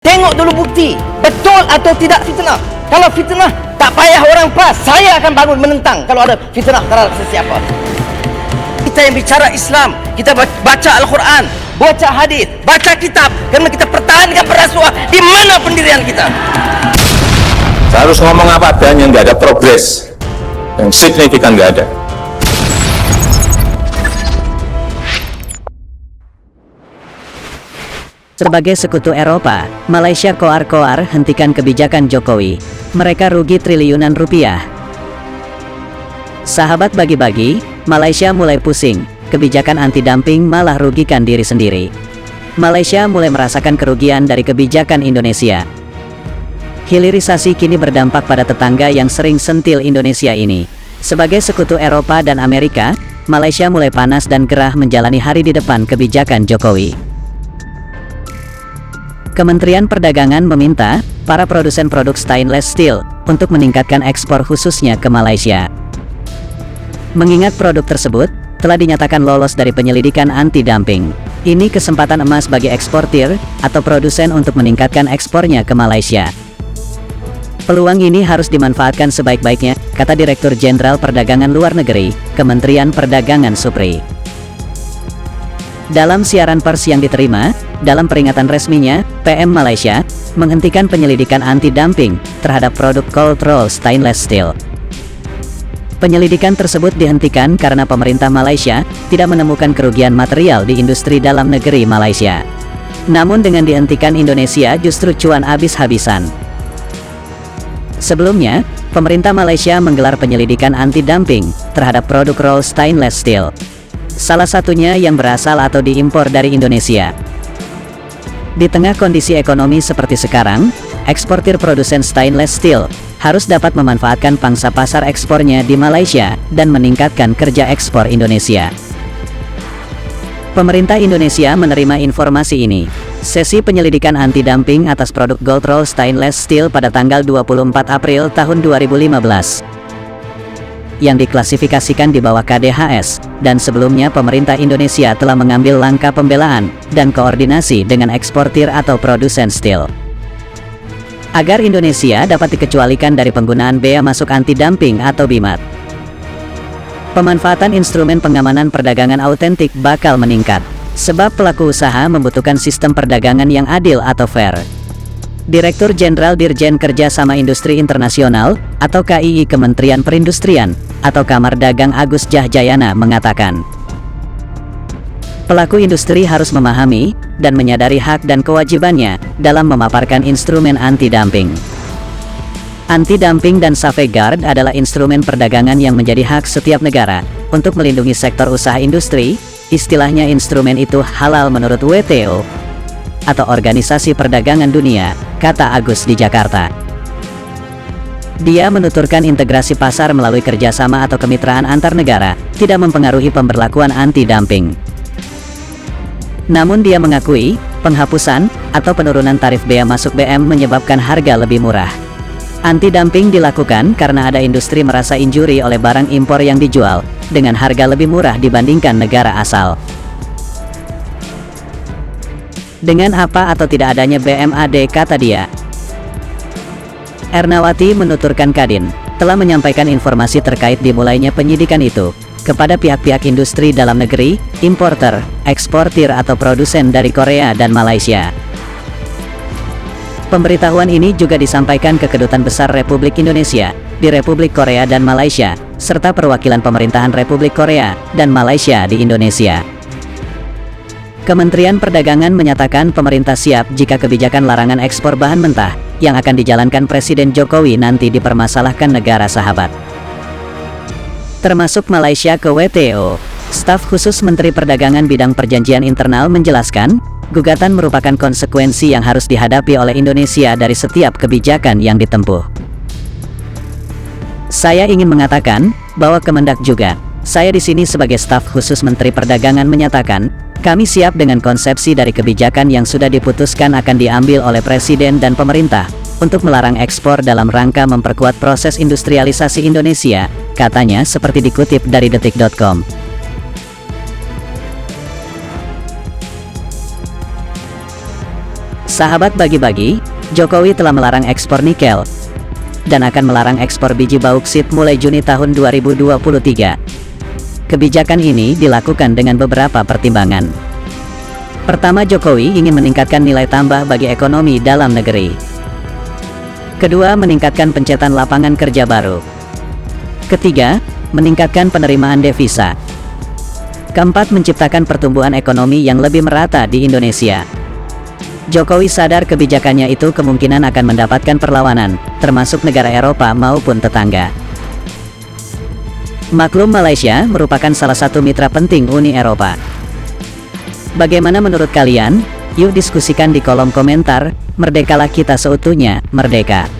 Tengok dulu bukti, betul atau tidak fitnah. Kalau fitnah, tak payah orang PAS, saya akan bangun menentang kalau ada fitnah terhadap sesiapa. Kita yang bicara Islam, kita baca Al-Quran, baca hadis, baca kitab, karena kita pertahankan berasuah di mana pendirian kita. Saya harus ngomong apa adanya, nggak ada progres yang signifikan, nggak ada. Sebagai sekutu Eropa, Malaysia koar-koar hentikan kebijakan Jokowi. Mereka rugi triliunan rupiah. Sahabat bagi-bagi, Malaysia mulai pusing. Kebijakan anti-dumping malah rugikan diri sendiri. Malaysia mulai merasakan kerugian dari kebijakan Indonesia. Hilirisasi kini berdampak pada tetangga yang sering sentil Indonesia ini. Sebagai sekutu Eropa dan Amerika, Malaysia mulai panas dan gerah menjalani hari di depan kebijakan Jokowi. Kementerian Perdagangan meminta para produsen produk stainless steel untuk meningkatkan ekspor khususnya ke Malaysia. Mengingat produk tersebut telah dinyatakan lolos dari penyelidikan anti-dumping, ini kesempatan emas bagi eksportir atau produsen untuk meningkatkan ekspornya ke Malaysia. Peluang ini harus dimanfaatkan sebaik-baiknya, kata Direktur Jenderal Perdagangan Luar Negeri, Kementerian Perdagangan Supri. Dalam siaran pers yang diterima, dalam peringatan resminya, PM Malaysia menghentikan penyelidikan anti-dumping terhadap produk cold roll stainless steel. Penyelidikan tersebut dihentikan karena pemerintah Malaysia tidak menemukan kerugian material di industri dalam negeri Malaysia. Namun dengan dihentikan Indonesia justru cuan habis-habisan. Sebelumnya, pemerintah Malaysia menggelar penyelidikan anti-dumping terhadap produk roll stainless steel. Salah satunya yang berasal atau diimpor dari Indonesia. Di tengah kondisi ekonomi seperti sekarang, eksportir produsen stainless steel harus dapat memanfaatkan pangsa pasar ekspornya di Malaysia dan meningkatkan kerja ekspor Indonesia. Pemerintah Indonesia menerima informasi ini. Sesi penyelidikan anti-dumping atas produk gold roll stainless steel pada tanggal 24 April tahun 2015. Yang diklasifikasikan di bawah KDHS, dan sebelumnya pemerintah Indonesia telah mengambil langkah pembelaan dan koordinasi dengan eksportir atau produsen steel. Agar Indonesia dapat dikecualikan dari penggunaan bea masuk anti-dumping atau BIMAT. Pemanfaatan instrumen pengamanan perdagangan autentik bakal meningkat, sebab pelaku usaha membutuhkan sistem perdagangan yang adil atau fair. Direktur Jenderal Dirjen Kerjasama Industri Internasional, atau KII Kementerian Perindustrian, atau Kamar Dagang Agus Jahjayana mengatakan, pelaku industri harus memahami dan menyadari hak dan kewajibannya dalam memaparkan instrumen anti-dumping. Anti-dumping dan safeguard adalah instrumen perdagangan yang menjadi hak setiap negara untuk melindungi sektor usaha industri. Istilahnya instrumen itu halal menurut WTO, atau Organisasi Perdagangan Dunia, kata Agus di Jakarta. Dia menuturkan integrasi pasar melalui kerjasama atau kemitraan antar negara tidak mempengaruhi pemberlakuan anti-dumping. Namun dia mengakui, penghapusan atau penurunan tarif bea masuk BM menyebabkan harga lebih murah. Anti-dumping dilakukan karena ada industri merasa injuri oleh barang impor yang dijual dengan harga lebih murah dibandingkan negara asal. Dengan apa atau tidak adanya BMAD, kata dia. Ernawati menuturkan Kadin telah menyampaikan informasi terkait dimulainya penyidikan itu kepada pihak-pihak industri dalam negeri, importer, eksportir atau produsen dari Korea dan Malaysia. Pemberitahuan ini juga disampaikan ke Kedutaan Besar Republik Indonesia di Republik Korea dan Malaysia, serta perwakilan pemerintahan Republik Korea dan Malaysia di Indonesia. Kementerian Perdagangan menyatakan pemerintah siap jika kebijakan larangan ekspor bahan mentah yang akan dijalankan Presiden Jokowi nanti dipermasalahkan negara sahabat, termasuk Malaysia ke WTO. Staf khusus Menteri Perdagangan bidang perjanjian internal menjelaskan, gugatan merupakan konsekuensi yang harus dihadapi oleh Indonesia dari setiap kebijakan yang ditempuh. Saya ingin mengatakan bahwa Kemendak juga, saya di sini sebagai staf khusus Menteri Perdagangan menyatakan, kami siap dengan konsepsi dari kebijakan yang sudah diputuskan akan diambil oleh Presiden dan pemerintah untuk melarang ekspor dalam rangka memperkuat proses industrialisasi Indonesia, katanya seperti dikutip dari detik.com. Sahabat bagi-bagi, Jokowi telah melarang ekspor nikel dan akan melarang ekspor biji bauksit mulai Juni tahun 2023. Kebijakan ini dilakukan dengan beberapa pertimbangan. Pertama, Jokowi ingin meningkatkan nilai tambah bagi ekonomi dalam negeri. Kedua, meningkatkan penciptaan lapangan kerja baru. Ketiga, meningkatkan penerimaan devisa. Keempat, menciptakan pertumbuhan ekonomi yang lebih merata di Indonesia. Jokowi sadar kebijakannya itu kemungkinan akan mendapatkan perlawanan, termasuk negara Eropa maupun tetangga. Maklum, Malaysia merupakan salah satu mitra penting Uni Eropa. Bagaimana menurut kalian? Yuk diskusikan di kolom komentar. Merdekalah kita seutuhnya, merdeka!